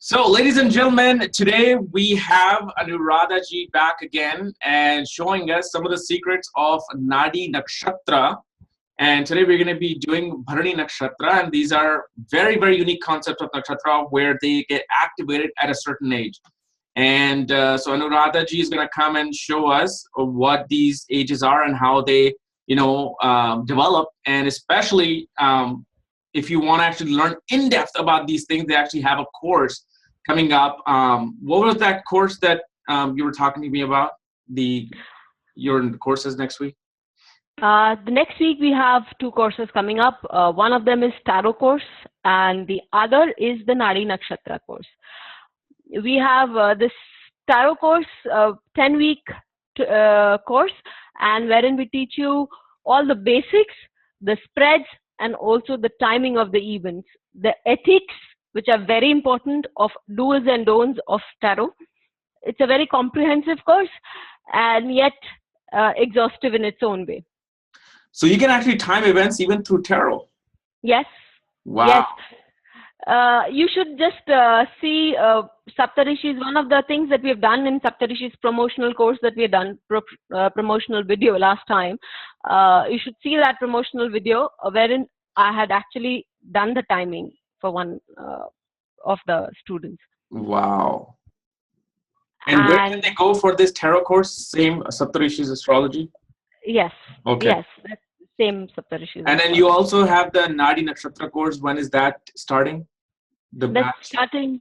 So, ladies and gentlemen, today we have Anuradha ji back again and showing us some of the secrets of Nadi Nakshatra. And today we're going to be doing Bharani Nakshatra, and these are very, very unique concepts of Nakshatra where they get activated at a certain age. And so Anuradha ji is going to come and show us what these ages are and how they, develop. And especially if you want to actually learn in depth about these things, they actually have a course coming up. What was that course that you were talking to me about? Your courses next week? The next week we have two courses coming up. One of them is Tarot course and the other is the Nadi Nakshatra course. We have this Tarot course, 10-week course, and wherein we teach you all the basics, the spreads, and also the timing of the events, the ethics, which are very important, of do's and don'ts of tarot. It's a very comprehensive course and yet exhaustive in its own way. So you can actually time events even through tarot? Yes. Wow. Yes. You should just see Saptarishis. One of the things that we have done in Saptarishis promotional course that we have done, promotional video last time, you should see that promotional video wherein I had actually done the timing for one of the students. Wow. And where can they go for this tarot course? Same Saptarishis astrology? Yes. Okay. Yes, that's the same Saptarishis. And then you also have the Nadi Nakshatra course. When is that starting? That's starting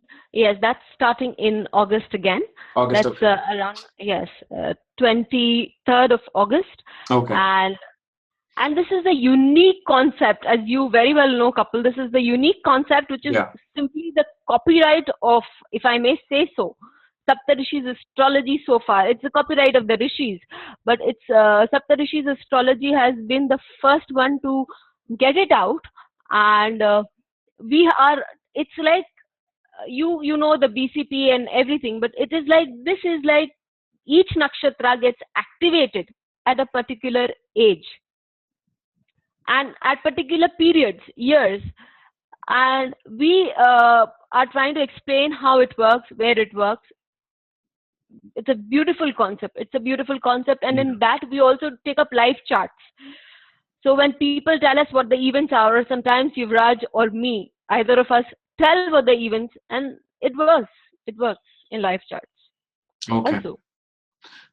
in August again. August, that's okay. Around 23rd of August. Okay. And this is a unique concept, as you very well know, Kapil. This is the unique concept, which is simply the copyright of, if I may say so, Saptarishis astrology so far. It's the copyright of the rishis, but it's Saptarishis astrology has been the first one to get it out, and we are. It's like you know the BCP and everything, but it is like this is like each nakshatra gets activated at a particular age and at particular periods, years, and we are trying to explain how it works, where it works. It's a beautiful concept. It's a beautiful concept, and in that we also take up life charts. So when people tell us what the events are, or sometimes Yuvraj or me, either of us tell what the events, and it works in life charts. Okay. Also.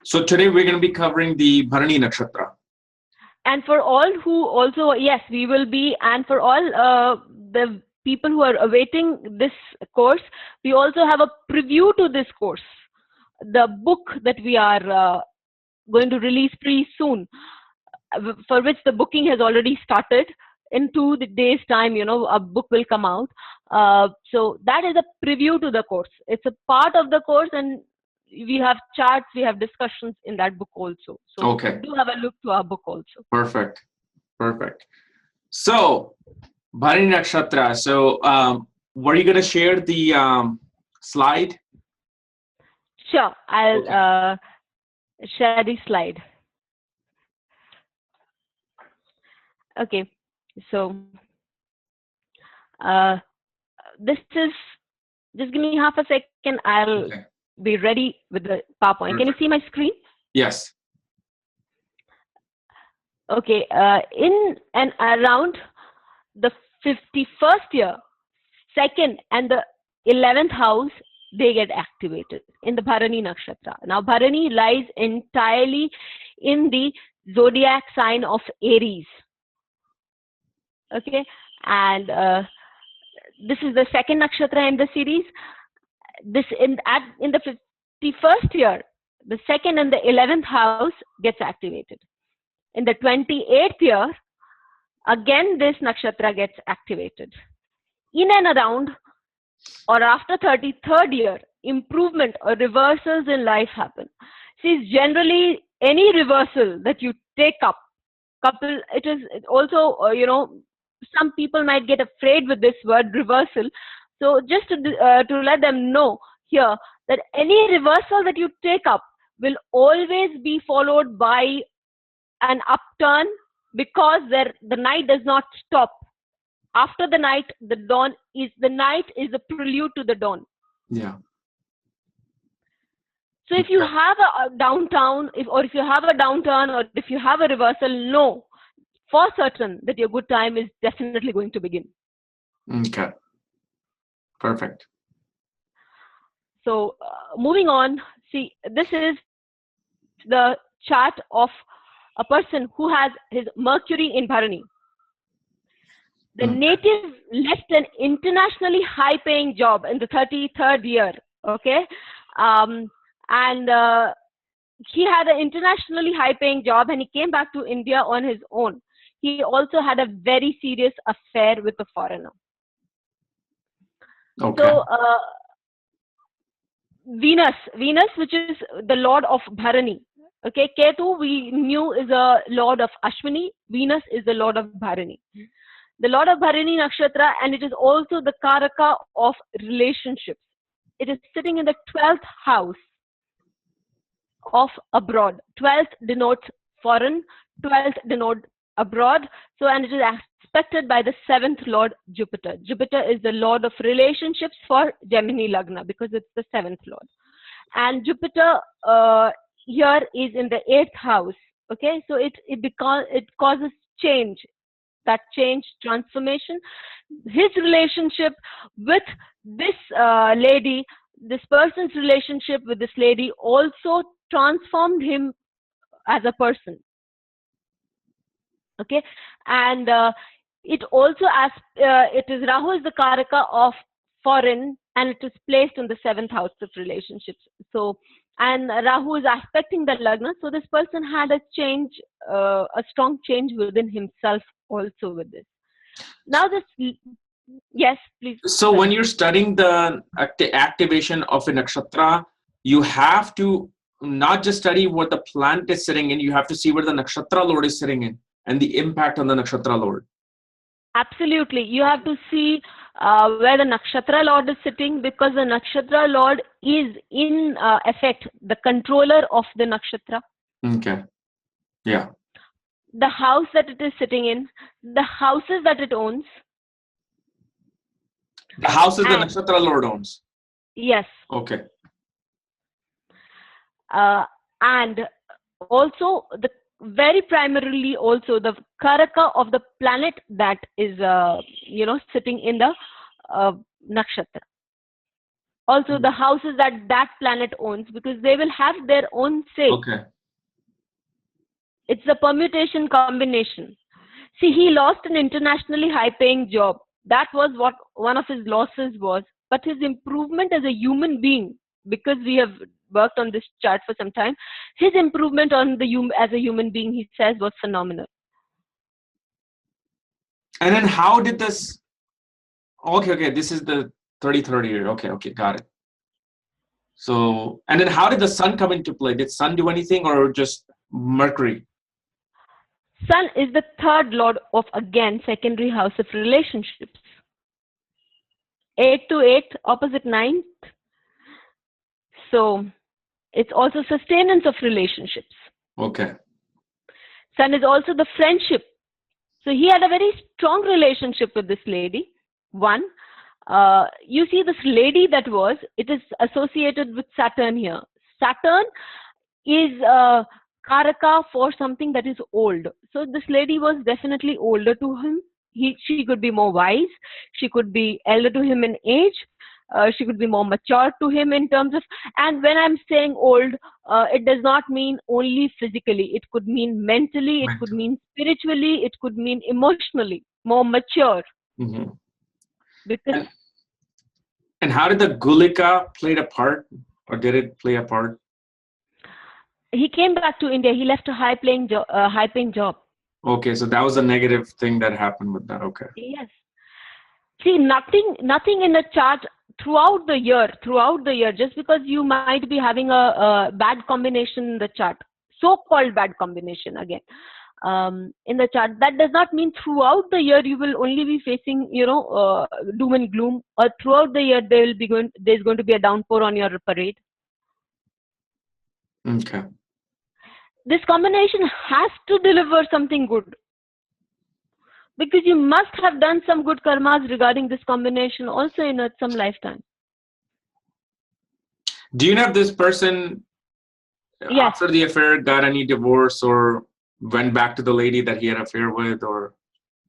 So today we're going to be covering the Bharani Nakshatra. And for all who also, yes, we will be, and for all the people who are awaiting this course, we also have a preview to this course. The book that we are going to release pretty soon, for which the booking has already started. In 2 days' time, a book will come out. So that is a preview to the course. It's a part of the course, and we have charts, we have discussions in that book also. So okay. Do have a look to our book also. Perfect. So, Bharani Nakshatra. So, were you going to share the slide? Sure, I'll share the slide. Okay, so this is, just give me half a second, I'll be ready with the PowerPoint. Can you see my screen? Yes. Okay, in and around the 51st year, 2nd and the 11th house, they get activated in the Bharani Nakshatra. Now, Bharani lies entirely in the zodiac sign of Aries. Okay, and this is the 2nd nakshatra in the series. This in the 51st year, the 2nd and the 11th house gets activated. In the 28th year, again this nakshatra gets activated. In and around or after 33rd year, improvement or reversals in life happen. See, generally any reversal that you take up, couple, it is also some people might get afraid with this word reversal. So just to let them know here that any reversal that you take up will always be followed by an upturn, because the night does not stop. After the night, the night is the prelude to the dawn. Yeah. So if you have a downtown, or if you have a downturn, or if you have a reversal, know for certain that your good time is definitely going to begin. Okay. Perfect. So moving on, see, this is the chart of a person who has his Mercury in Bharani. The native left an internationally high-paying job in the 33rd year, okay? And he had an internationally high-paying job, and he came back to India on his own. He also had a very serious affair with a foreigner. Okay. So, Venus, which is the lord of Bharani. Okay, Ketu we knew is a lord of Ashwini. Venus is the lord of Bharani. The lord of Bharani Nakshatra, and it is also the Karaka of relationships. It is sitting in the 12th house of abroad. 12th denotes foreign, 12th denotes abroad. So, and it is aspected by the 7th lord Jupiter. Jupiter is the lord of relationships for Gemini Lagna because it's the 7th lord. And Jupiter here is in the 8th house. Okay, so it causes change. That change, transformation. His relationship with this lady, this person's relationship with this lady also transformed him as a person. Okay, and it also it is Rahu is the Karaka of foreign, and it is placed in the 7th house of relationships. So, and Rahu is aspecting the Lagna, so this person had a change, a strong change within himself also with this. Now this, yes, please. So when you're studying the activation of a nakshatra, you have to not just study what the planet is sitting in, you have to see where the nakshatra lord is sitting in and the impact on the nakshatra lord. Absolutely. You have to see where the nakshatra lord is sitting, because the nakshatra lord is in effect the controller of the nakshatra. Okay. Yeah. The house that it is sitting in, the houses that it owns. The houses the nakshatra lord owns. Yes. Okay. And also the very primarily also the Karaka of the planet that is sitting in the nakshatra. Also the houses that planet owns, because they will have their own say. Okay. It's a permutation combination. See, he lost an internationally high-paying job. That was what one of his losses was. But his improvement as a human being, because we have worked on this chart for some time, his improvement on as a human being, he says, was phenomenal. And then how did this? Okay. This is the 33rd year. Okay, got it. So, and then how did the sun come into play? Did sun do anything, or just Mercury? Sun is the 3rd lord of, again, secondary house of relationships. 8 to 8, opposite 9th. So, it's also sustenance of relationships. Okay. Sun is also the friendship. So, he had a very strong relationship with this lady. One, you see this lady it is associated with Saturn here. Saturn is Karaka for something that is old. So this lady was definitely older to him. She could be more wise. She could be elder to him in age. She could be more mature to him in terms of, and when I'm saying old, it does not mean only physically. It could mean mentally, it could mean spiritually, it could mean emotionally, more mature. Mm-hmm. Because and how did the Gulika play a part, or did it play a part? He came back to India. He left a high-paying job. Okay, so that was a negative thing that happened with that. Okay. Yes. See, nothing in the chart throughout the year, just because you might be having a bad combination in the chart, so-called bad combination again, in the chart, that does not mean throughout the year you will only be facing, doom and gloom, or throughout the year there's going to be a downpour on your parade. Okay. This combination has to deliver something good, because you must have done some good karmas regarding this combination also in some lifetime. Do you know if this person after the affair got any divorce or went back to the lady that he had an affair with, or?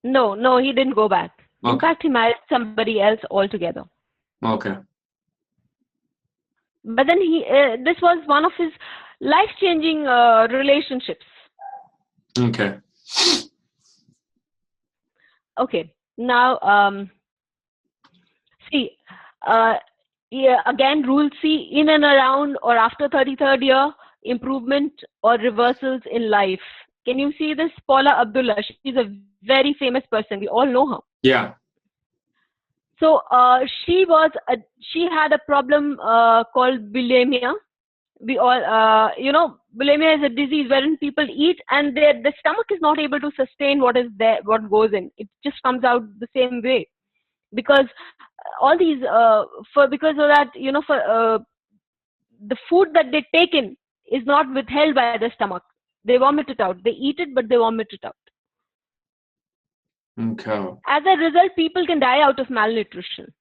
No, he didn't go back. Okay. In fact, he married somebody else altogether. Okay. But then this was one of his life-changing relationships. Okay. Okay. Now, see, yeah, again, rule C, in and around or after 33rd year, improvement or reversals in life. Can you see this? Paula Abdul. She's a very famous person. We all know her. Yeah. So she had a problem called bulimia. We all, bulimia is a disease wherein people eat and the stomach is not able to sustain what is there, what goes in. It just comes out the same way, because all these because of that, the food that they take in is not withheld by the stomach. They vomit it out. They eat it, but they vomit it out. Okay. As a result, people can die out of malnutrition.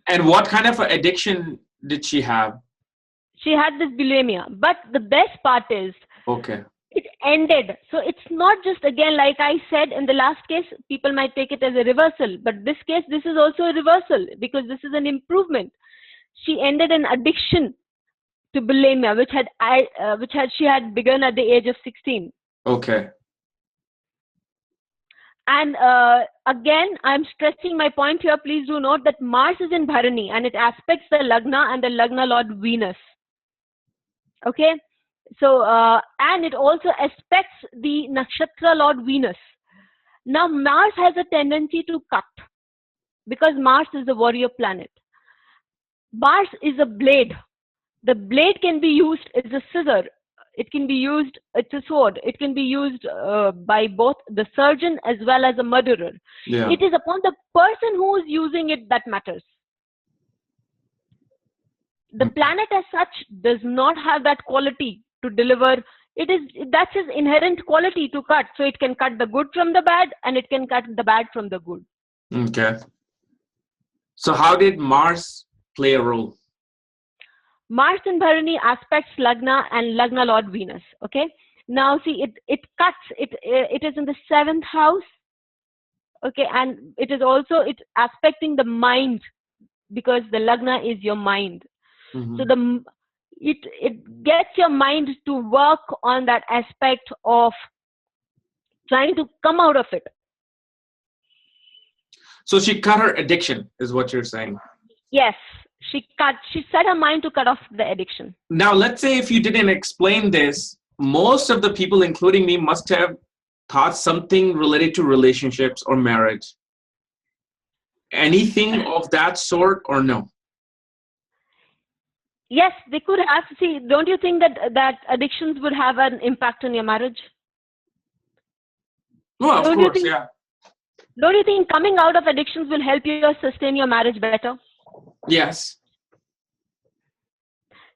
And what kind of addiction did she have? She had this bulimia. But the best part is, okay, it ended. So it's not just, again, like I said in the last case, people might take it as a reversal. But this case, this is also a reversal because this is an improvement. She ended an addiction to bulimia, which she had begun at the age of 16. Okay. And again, I'm stressing my point here. Please do note that Mars is in Bharani and it aspects the Lagna and the Lagna Lord Venus. Okay. So, and it also aspects the Nakshatra Lord Venus. Now, Mars has a tendency to cut because Mars is a warrior planet. Mars is a blade. The blade can be used as a scissor. It can be used, it's a sword. It can be used by both the surgeon as well as a murderer. Yeah. It is upon the person who is using it that matters. The planet as such does not have that quality to deliver. That's its inherent quality to cut. So it can cut the good from the bad and it can cut the bad from the good. Okay. So how did Mars play a role? Mars in Bharani aspects Lagna and Lagna Lord Venus. Okay. Now see, it cuts. It is in the 7th house. Okay, and it is also aspecting the mind because the Lagna is your mind. Mm-hmm. So it gets your mind to work on that aspect of trying to come out of it. So she cut her addiction, is what you're saying? Yes. She set her mind to cut off the addiction. Now, let's say if you didn't explain this, most of the people, including me, must have thought something related to relationships or marriage. Anything of that sort or no? Yes, they could have. See, don't you think that addictions would have an impact on your marriage? Well, of course, yeah. Don't you think coming out of addictions will help you sustain your marriage better? Yes.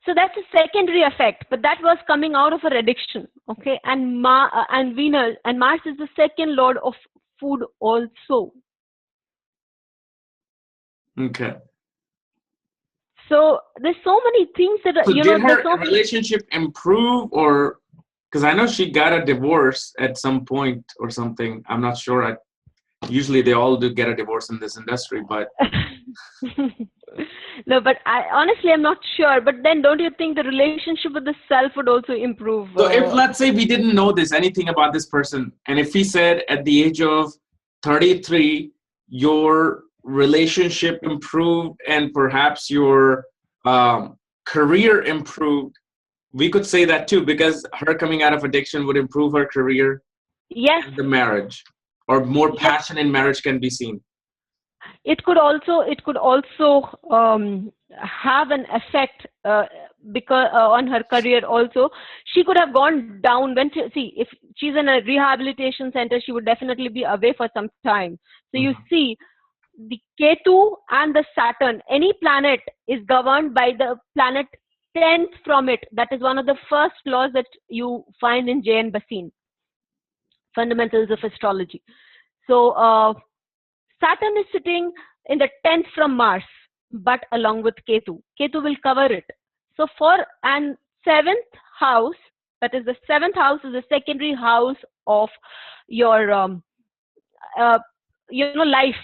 So that's a secondary effect, but that was coming out of her addiction, okay? And Venus and Mars is the second lord of food also. Okay. So there's so many things that so did her relationship improve, or because I know she got a divorce at some point or something. I'm not sure. Usually they all do get a divorce in this industry, but no, but honestly, I'm not sure. But then don't you think the relationship with the self would also improve? So if, let's say, we didn't know anything about this person, and if he said at the age of 33, your relationship improved and perhaps your career improved, we could say that too, because her coming out of addiction would improve her career. Yes. And the marriage, or more passion in marriage can be seen. It could also have an effect because on her career also. She could have gone down if she's in a rehabilitation center, she would definitely be away for some time. So you see, the Ketu and the Saturn, any planet is governed by the planet 10th from it. That is one of the first laws that you find in J.N. Basine, Fundamentals of Astrology. So Saturn is sitting in the 10th from Mars, but along with Ketu. Ketu will cover it. So and 7th house, that is the 7th house, is the secondary house of your life,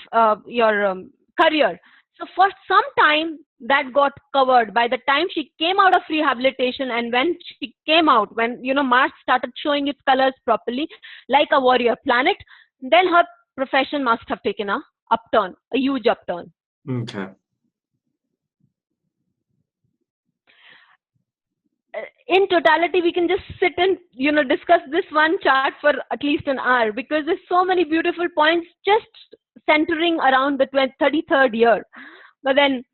your career. So for some time that got covered. By the time she came out of rehabilitation, and when she came out, when Mars started showing its colors properly like a warrior planet, then her profession must have taken a upturn, a huge upturn. Okay. In totality, we can just sit and discuss this one chart for at least an hour, because there's so many beautiful points just centering around the 33rd year. But then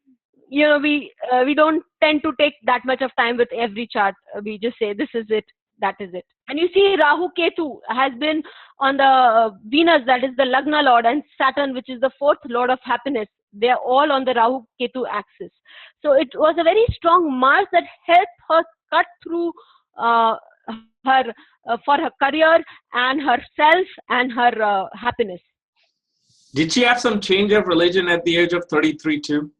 we don't tend to take that much of time with every chart. We just say this is it, that is it. And you see, Rahu Ketu has been on the Venus, that is the Lagna Lord, and Saturn, which is the 4th Lord of happiness. They are all on the Rahu Ketu axis. So it was a very strong Mars that helped her cut through for her career and herself and her happiness. Did she have some change of religion at the age of 33 too?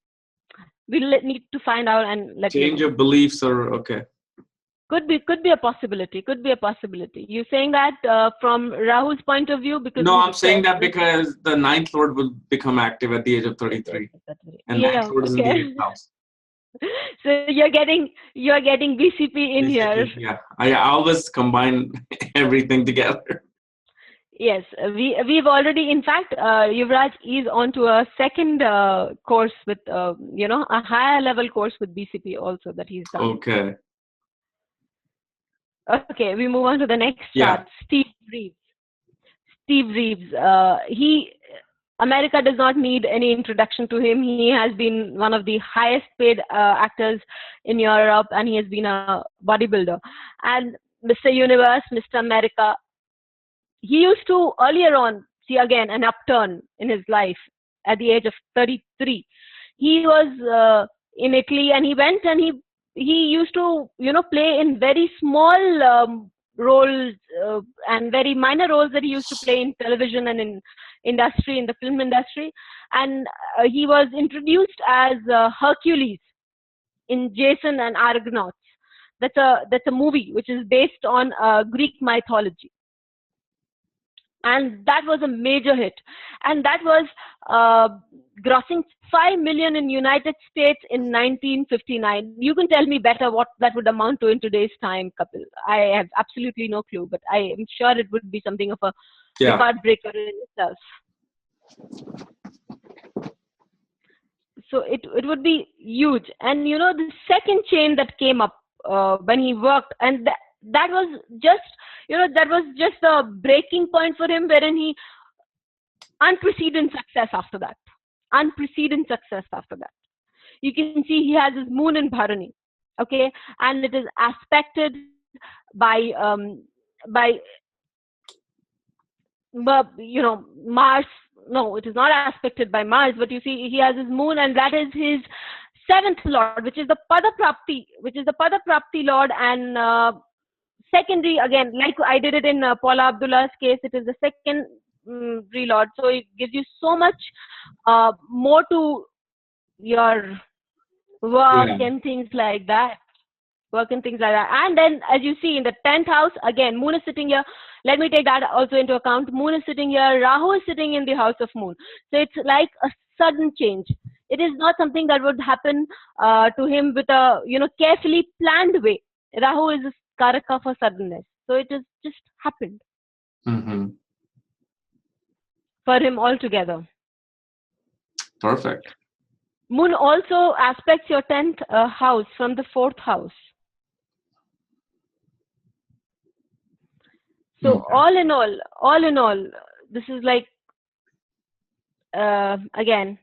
We'll need to find out and let change you know. Of beliefs, or okay. Could be a possibility. Could be a possibility. You're saying that from Rahu's point of view, because no, I'm saying that because the 9th Lord will become active at the age of 33, and 9th Lord is in the 8th house. So you're getting BCP in here. Yeah, I always combine everything together. Yes, we've already, in fact, Yuvraj is on to a second course with, a higher level course with BCP also that he's done. Okay. Okay, we move on to the next chart. Steve Reeves. America does not need any introduction to him. He has been one of the highest paid actors in Europe, and he has been a bodybuilder. And Mr. Universe, Mr. America, he used to earlier on see again an upturn in his life at the age of 33. He was in Italy, and he went and he used to play in very small roles and very minor roles that he used to play in television and in industry, in the film industry. And he was introduced as Hercules in Jason and Argonauts. That's a movie which is based on Greek mythology. And that was a major hit. And that was grossing 5 million in United States in 1959. You can tell me better what that would amount to in today's time, Kapil. I have absolutely no clue, but I am sure it would be something of a record breaker in itself. So it would be huge. And the second chain that came up when he worked, and that was just a breaking point for him, wherein he unprecedented success after that. You can see he has his moon in Bharani, okay, and it is aspected by Mars. No, it is not aspected by Mars, but you see he has his moon, and that is his 7th Lord, which is the Pada Prapti Lord, and secondary, again, like I did it in Paula Abdul's case, it is the secondary Lord. So it gives you so much more to your work and things like that. And then, as you see, in the 10th house, again, Moon is sitting here. Let me take that also into account. Moon is sitting here. Rahu is sitting in the house of Moon. So it's like a sudden change. It is not something that would happen to him with a carefully planned way. Rahu is a karaka for suddenness. So it has just happened for him altogether. Perfect. Moon also aspects your 10th house from the 4th house. So all in all, this is like, again,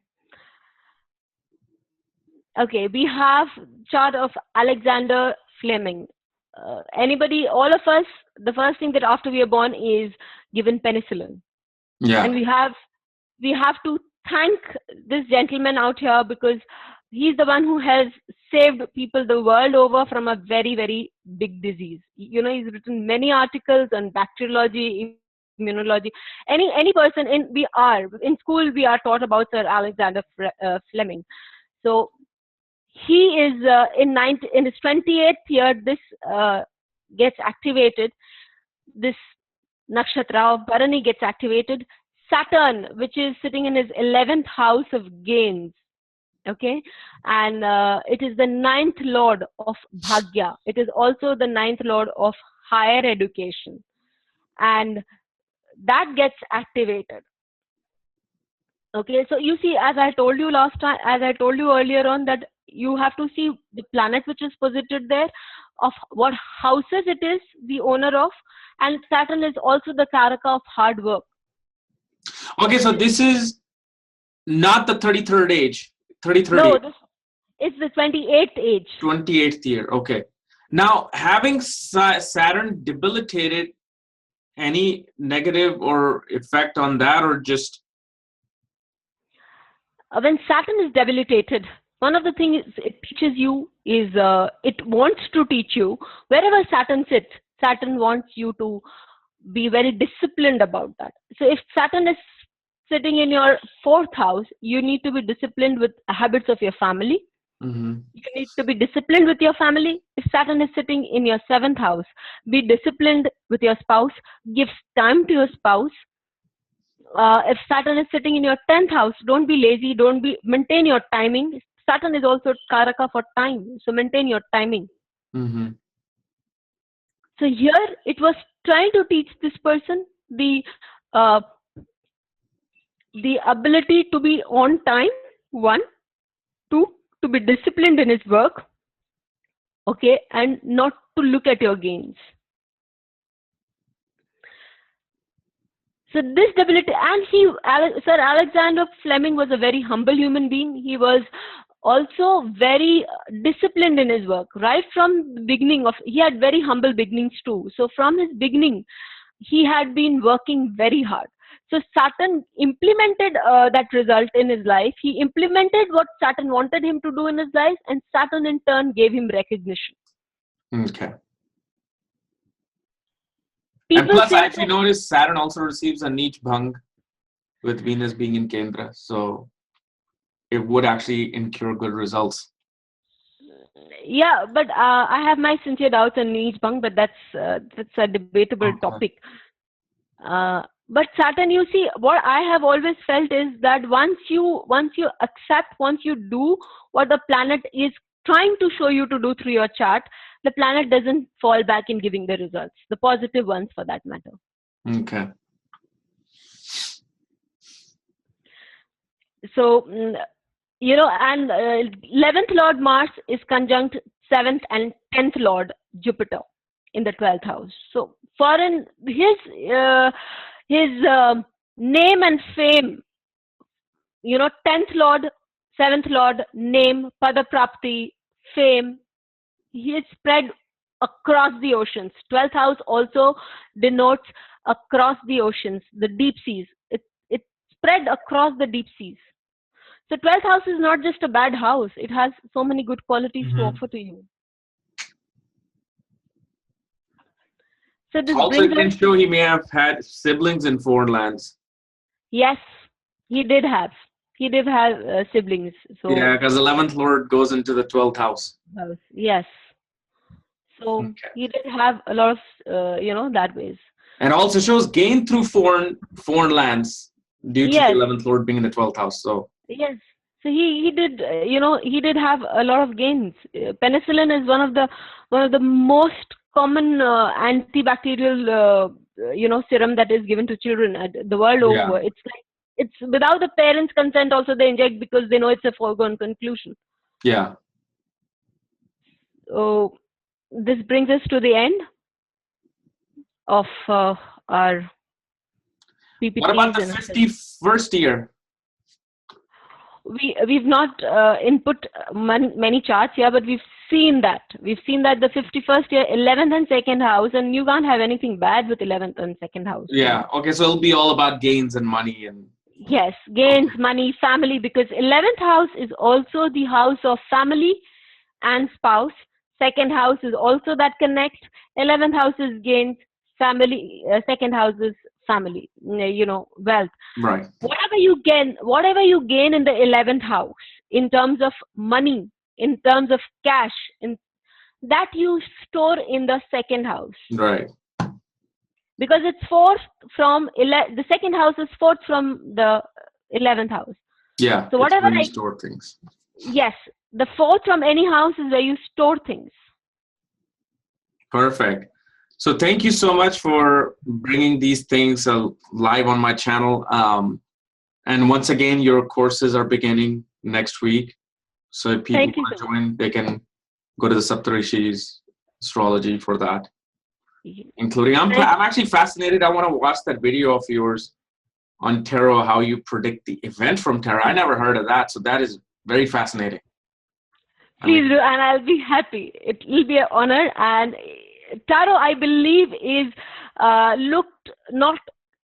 okay, we have chart of Alexander Fleming. All of us, the first thing that after we are born is given penicillin. Yeah. And we have to thank this gentleman out here, because he's the one who has saved people the world over from a very, very big disease. He's written many articles on bacteriology, immunology. Any person in school we are taught about Sir Alexander Fleming. So he is in his 28th year. This gets activated. This nakshatra of Bharani gets activated. Saturn, which is sitting in his 11th house of gains, okay, and it is the 9th lord of bhagya. It is also the 9th lord of higher education, and that gets activated. Okay, so you see, as I told you last time, as I told you earlier on, that you have to see the planet which is posited there, of what houses it is the owner of, and Saturn is also the karaka of hard work. Okay, so this is not the 33rd age. 33rd no, age. this is the 28th age. 28th year. Okay. Now, having Saturn debilitated, any negative or effect on that, or just? When Saturn is debilitated, one of the things it teaches you is, it wants to teach you, wherever Saturn sits, Saturn wants you to be very disciplined about that. So if Saturn is sitting in your 4th house, you need to be disciplined with habits of your family. Mm-hmm. You need to be disciplined with your family. If Saturn is sitting in your 7th house, be disciplined with your spouse. Give time to your spouse. If Saturn is sitting in your 10th house, don't be lazy. Maintain your timing. Saturn is also karaka for time, so maintain your timing. Mm-hmm. So here it was trying to teach this person the ability to be on time, 1, 2, to be disciplined in his work, okay, and not to look at your gains. So this debility, and Sir Alexander Fleming was a very humble human being. He was also very disciplined in his work. Right from the beginning he had very humble beginnings too. So from his beginning, he had been working very hard. So Saturn implemented that result in his life. He implemented what Saturn wanted him to do in his life, and Saturn in turn gave him recognition. Okay. People and plus, say if you notice, Saturn also receives a niche bhang with Venus being in Kendra, so it would actually incur good results. Yeah, but I have my sincere doubts on niche bhang, but that's a debatable topic. But Saturn, you see, what I have always felt is that once you accept, once you do what the planet is trying to show you to do through your chart, the planet doesn't fall back in giving the results, the positive ones for that matter. Okay. So, you know, and 11th Lord Mars is conjunct 7th and 10th Lord Jupiter in the 12th house. So, foreign, his name and fame, you know, 10th Lord, 7th Lord, name, Padaprapti, fame, he is spread across the oceans. 12th house also denotes across the oceans, the deep seas. It's spread across the deep seas. So 12th house is not just a bad house. It has so many good qualities to offer to you. So this also, it can show he may have had siblings in foreign lands. Yes, he did have. He did have siblings. So yeah, because 11th Lord goes into the 12th house. Yes. So he did have a lot of, you know, that ways. And also shows gain through foreign lands due to the 11th Lord being in the 12th house. So yes, so he did, you know, he did have a lot of gains. Penicillin is one of the most common antibacterial, you know, serum that is given to children the world over. It's like, it's without the parents' consent also they inject because they know it's a foregone conclusion. Yeah. So this brings us to the end of our PPTs. What about the 51st year? We've not input many charts here, but we've seen that. We've seen that the 51st year, 11th and 2nd house, and you can't have anything bad with 11th and 2nd house. Yeah. Okay. So it'll be all about gains and money and. Yes, gains, money, family, because 11th house is also the house of family and spouse. 2nd house is also that connect. 11th house is gains, family. 2nd house is family, wealth. Right. Whatever you gain in the 11th house, in terms of money, in terms of cash, that you store in the second house. Right. Because it's fourth from the second house is fourth from the 11th house. Yeah. So whatever you store things. Yes, the fourth from any house is where you store things. Perfect. So thank you so much for bringing these things live on my channel. And once again, your courses are beginning next week. So if people want to join, they can go to the Saptarishis Astrology for that. Including, I'm actually fascinated. I want to watch that video of yours on tarot, how you predict the event from tarot. I never heard of that. So that is very fascinating. Please do, and I'll be happy. It will be an honor. And tarot, I believe, is looked not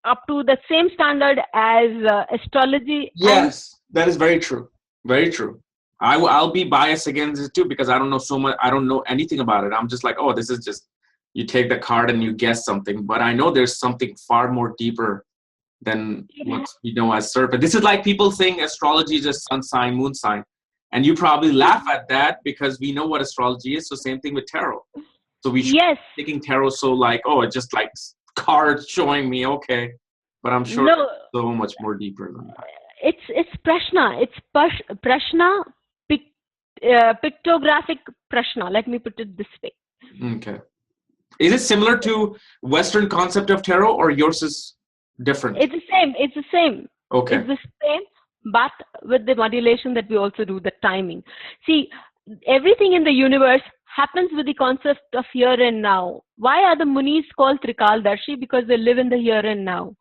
up to the same standard as astrology. Yes, that is very true. Very true. I'll be biased against it too, because I don't know so much. I don't know anything about it. I'm just like, oh, this is just, you take the card and you guess something. But I know there's something far more deeper than what we know as surface. This is like people saying astrology is just sun sign, moon sign. And you probably laugh at that because we know what astrology is. So same thing with tarot. So we should be taking tarot so like, oh, it's just like cards showing me, okay. But I'm sure it's so much more deeper than that. It's prashna. It's prashna, pictographic prashna. Let me put it this way. Okay. Is it similar to Western concept of tarot, or yours is different? It's the same. It's the same. Okay. It's the same, but with the modulation that we also do, the timing. See, everything in the universe happens with the concept of here and now. Why are the Munis called Trikaldarshi? Because they live in the here and now.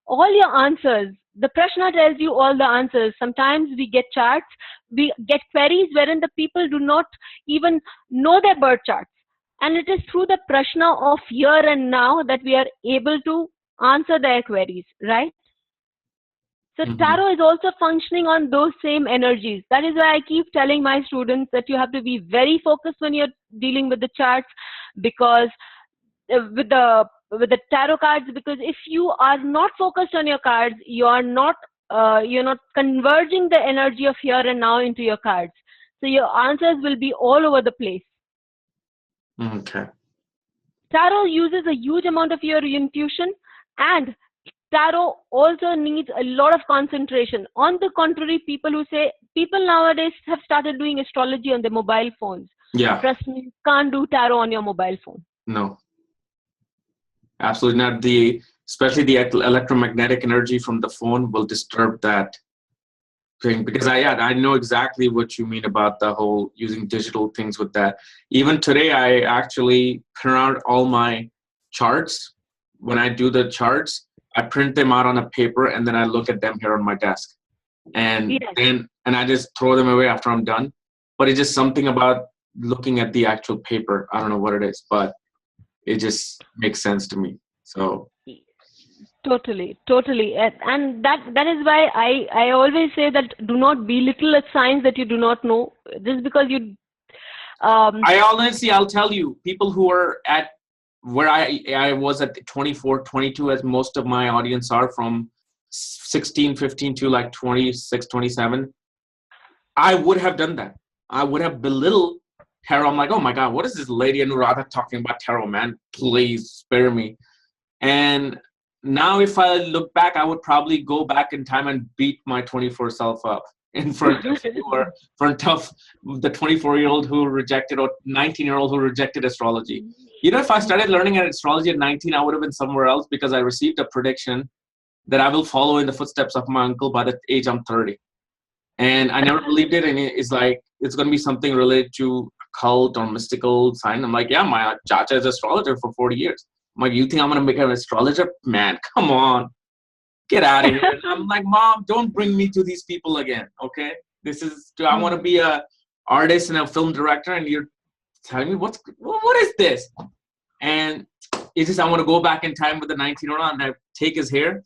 All your answers, the Prashna tells you all the answers. Sometimes we get charts, we get queries wherein the people do not even know their birth charts. And it is through the Prashna of here and now that we are able to answer their queries, right? So tarot is also functioning on those same energies. That is why I keep telling my students that you have to be very focused when you're dealing with the charts, because with the tarot cards, because if you are not focused on your cards, you're not converging the energy of here and now into your cards. So your answers will be all over the place. Okay. Tarot uses a huge amount of your intuition, and tarot also needs a lot of concentration. On the contrary, people nowadays have started doing astrology on their mobile phones. Yeah. Trust me, you can't do tarot on your mobile phone. No. Absolutely not. Especially the electromagnetic energy from the phone will disturb that thing, because I know exactly what you mean about the whole using digital things with that. Even today, I actually print out all my charts. When I do the charts, I print them out on a paper and then I look at them here on my desk, and I just throw them away after I'm done. But it's just something about looking at the actual paper. I don't know what it is, but it just makes sense to me. So totally, and that is why I always say that do not belittle a science that you do not know. Just because you I'll tell you, people who are at where I was at 24, 22, as most of my audience are, from 16, 15 to like 26, 27, I would have done that. I would have belittled tarot. I'm like, oh my God, what is this lady Anuradha talking about tarot, man? Please spare me. And now if I look back, I would probably go back in time and beat my 24 self up in front of the 24-year-old who rejected, or 19-year-old who rejected astrology. You know, if I started learning astrology at 19, I would have been somewhere else, because I received a prediction that I will follow in the footsteps of my uncle by the age I'm 30. And I never believed it. And it's like, it's going to be something related to occult or mystical sign. I'm like, yeah, my chacha is an astrologer for 40 years. I'm like, you think I'm going to become an astrologer? Man, come on. Get out of here. And I'm like, Mom, don't bring me to these people again, okay? I want to be a artist and a film director, and you're telling me what is this? And it's just, I want to go back in time with the 19-year-old and I take his hair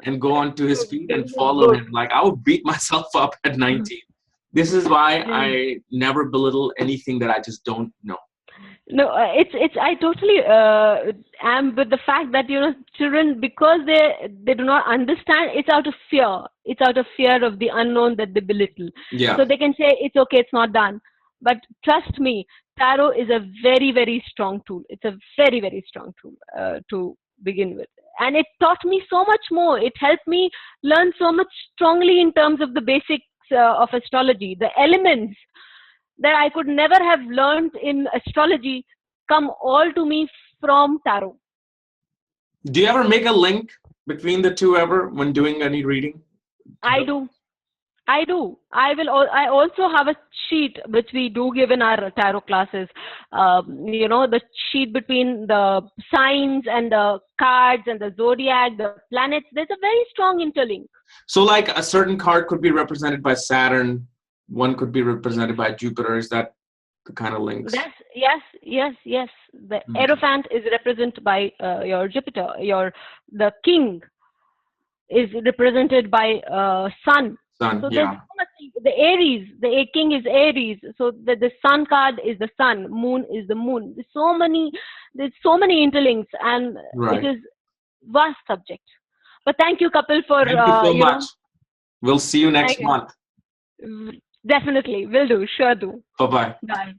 and go onto his feet and follow him. Like, I would beat myself up at 19. This is why I never belittle anything that I just don't know. No, it's I totally am with the fact that children, because they do not understand, it's out of fear. It's out of fear of the unknown that they belittle. Yeah. So they can say it's okay, it's not done. But trust me, tarot is a very, very strong tool. It's a very, very strong tool to begin with, and it taught me so much more. It helped me learn so much strongly in terms of the basics of astrology, the elements that I could never have learned in astrology come all to me from tarot. Do you ever make a link between the two ever when doing any reading? I do. I do. I also have a sheet which we do give in our tarot classes. The sheet between the signs and the cards and the zodiac, the planets. There's a very strong interlink. So, like a certain card could be represented by Saturn, one could be represented by Jupiter. Is that the kind of links? Yes. The Hierophant is represented by your Jupiter. The king is represented by Sun. Sun, so yeah. There's so much, the Aries, the king is Aries. So the Sun card is the Sun, Moon is the Moon. There's so many interlinks, and Right. It is vast subject. But thank you, Kapil, for thank you so much. We'll see you next month. Definitely, will do. Sure do. Bye-bye. Bye.